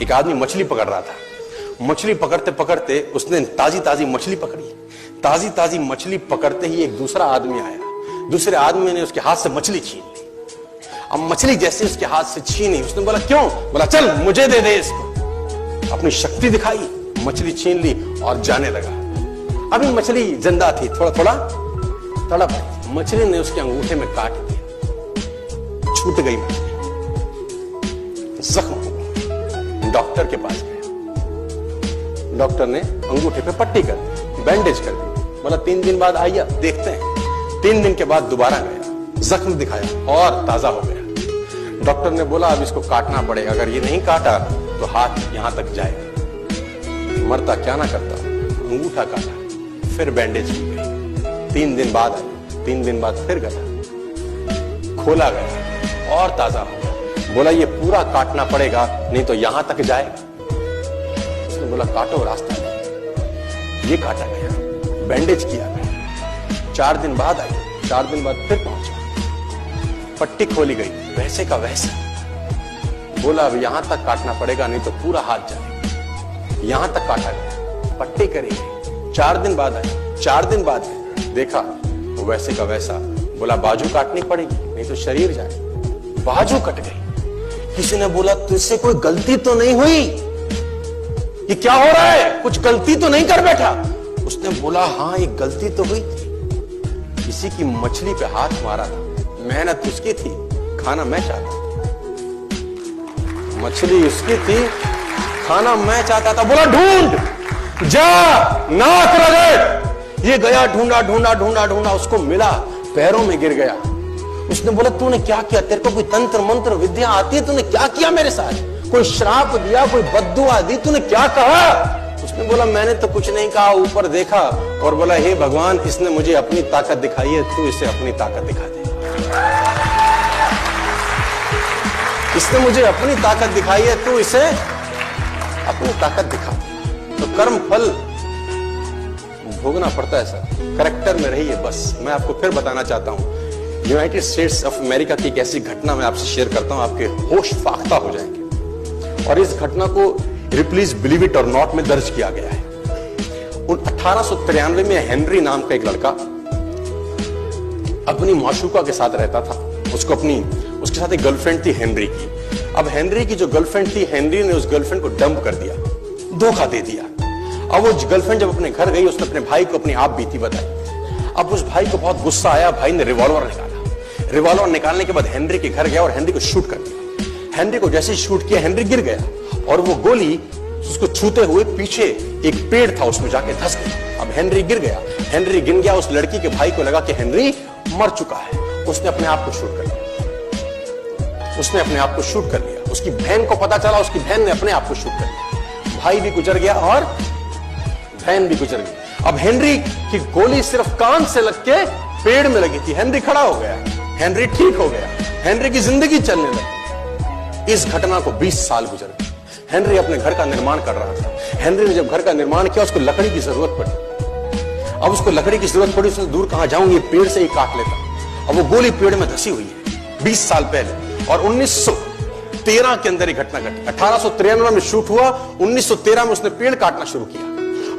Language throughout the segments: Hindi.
एक आदमी मछली पकड़ रहा था। मछली पकड़ते पकड़ते उसने ताजी ताजी मछली पकड़ी। ताजी ताजी मछली पकड़ते ही एक दूसरा आदमी आया। दूसरे आदमी ने उसके हाथ से मछली छीन ली। अब मछली जैसे उसके हाथ से छीनी, उसने बोला क्यों? बोला चल मुझे दे दे इसको। अपनी शक्ति दिखाई, मछली छीन ली और जाने लगा। अभी मछली जिंदा थी, थोड़ा थोड़ा तड़प रही। मछली ने उसके अंगूठे में काट दिया, छूट गई मछली, जख्म हुआ। डॉक्टर के पास गया। डॉक्टर ने अंगूठे पे पट्टी कर दी, बैंडेज कर दी। बोला 3 दिन बाद आइए देखते हैं। 3 दिन के बाद दोबारा गया, जख्म दिखाया और ताजा हो गया। डॉक्टर ने बोला अब इसको काटना पड़ेगा, अगर ये नहीं काटा तो हाथ यहां तक जाएगा। मरता क्या ना करता, अंगूठा काटा, फिर बैंडेज की गई। 3 दिन बाद आया, 3 दिन बाद फिर गया, खोला गया और ताजा हो गया। बोला ये पूरा काटना पड़ेगा नहीं तो यहां तक जाएगा। उसने बोला काटो, रास्ता नहीं। ये काटा गया, बैंडेज किया गया। 4 दिन बाद आई, 4 दिन बाद फिर पहुंचा, पट्टी खोली गई, वैसे का वैसा। बोला अब यहां तक काटना पड़ेगा नहीं तो पूरा हाथ जाएगा। यहां तक काटा गया, पट्टी करी गई। 4 दिन बाद आई, 4 दिन बाद देखा वो वैसे का वैसा। बोला बाजू काटनी पड़ेगी नहीं तो शरीर जाए। बाजू कट गई। किसी ने बोला तुझसे कोई गलती तो नहीं हुई? ये क्या हो रहा है? कुछ गलती तो नहीं कर बैठा? उसने बोला हाँ एक गलती तो हुई थी। किसी की मछली पे हाथ मारा था, मेहनत उसकी थी, खाना मैं चाहता था। मछली उसकी थी, खाना मैं चाहता था। बोला ढूंढ, जा, नाक रगड़। ये गया, ढूंढा ढूंढा ढूंढा ढूंढा, उसको मिला, पैरों में गिर गया। उसने बोला तूने क्या किया? तेरे को कोई तंत्र मंत्र विद्या आती है? तूने क्या किया मेरे साथ? कोई श्राप दिया, कोई बद्दुआ दी? तूने क्या कहा? उसने बोला मैंने तो कुछ नहीं कहा, ऊपर देखा और बोला हे भगवान इसने मुझे अपनी ताकत दिखाई है, तू इसे अपनी ताकत दिखा दे। इसने मुझे अपनी ताकत दिखाई है, तू इसे अपनी ताकत दिखा। तो कर्म फल भोगना पड़ता है सर, करेक्टर में रहिए बस। मैं आपको फिर बताना चाहता हूं, यूनाइटेड स्टेट्स ऑफ अमेरिका की एक ऐसी घटना मैं आपसे शेयर करता हूं, आपके होश फाख्ता हो जाएंगे। और इस घटना को प्लीज बिलीव इट और नॉट में दर्ज किया गया है। 1893 में हेनरी नाम का एक लड़का अपनी माशूका के साथ रहता था। उसके साथ एक गर्लफ्रेंड थी हेनरी की। अब हेनरी की जो गर्लफ्रेंड थी, हेनरी ने उस गर्लफ्रेंड को डंप कर दिया, धोखा दे दिया। अब वो गर्लफ्रेंड जब अपने घर गई, उसने अपने भाई को अपनी आप बीती बताई। अब उस भाई को बहुत गुस्सा आया, भाई ने रिवॉल्वर निकाला। रिवॉल्वर निकालने के बाद हेनरी के घर गया और हेनरी को शूट कर दिया। हेनरी को जैसे ही शूट किया, हेनरी गिर गया और वो गोली उसको छूते हुए पीछे एक पेड़ था उसमें जाके धंस गई। अब हेनरी गिर गया, हेनरी गिर गया। उस लड़की के भाई को लगा कि हेनरी मर चुका है, उसने अपने आप को शूट कर लिया। उसने अपने आप को शूट कर लिया। उसकी बहन को पता चला, उसकी बहन ने अपने आप को शूट कर लिया। भाई भी गुजर गया और बहन भी गुजर गई। अब हेनरी की गोली सिर्फ कान से लग के पेड़ में लगी थी। हेनरी खड़ा हो गया, हेनरी ठीक हो गया, हेनरी की जिंदगी चलने लगी। इस घटना को 20 साल गुजर गए। हेनरी अपने घर का निर्माण कर रहा था। हेनरी ने जब घर का निर्माण किया, उसको लकड़ी की जरूरत पड़ी। अब उसको लकड़ी की जरूरत पड़ी, उसने दूर कहां जाऊं, ये पेड़ से ही काट लेता। अब वो गोली पेड़ में धसी हुई है 20 साल पहले। और 1913 के अंदर ये घटना घटी। 1893 में शूट हुआ, 1913 में उसने पेड़ काटना शुरू किया।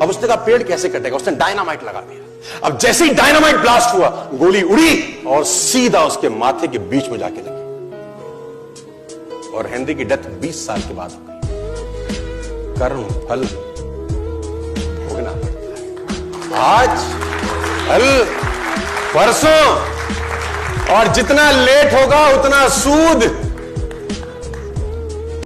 अब उसने कहा पेड़ कैसे कटेगा, उसने डायनामाइट लगा दिया। अब जैसे ही डायनामाइट ब्लास्ट हुआ, गोली उड़ी और सीधा उसके माथे के बीच में जाके लगी और हेनरी की डेथ 20 साल के बाद हो गई। कर्म फल भोगना पड़ता है, आज कल परसों, और जितना लेट होगा उतना सूद।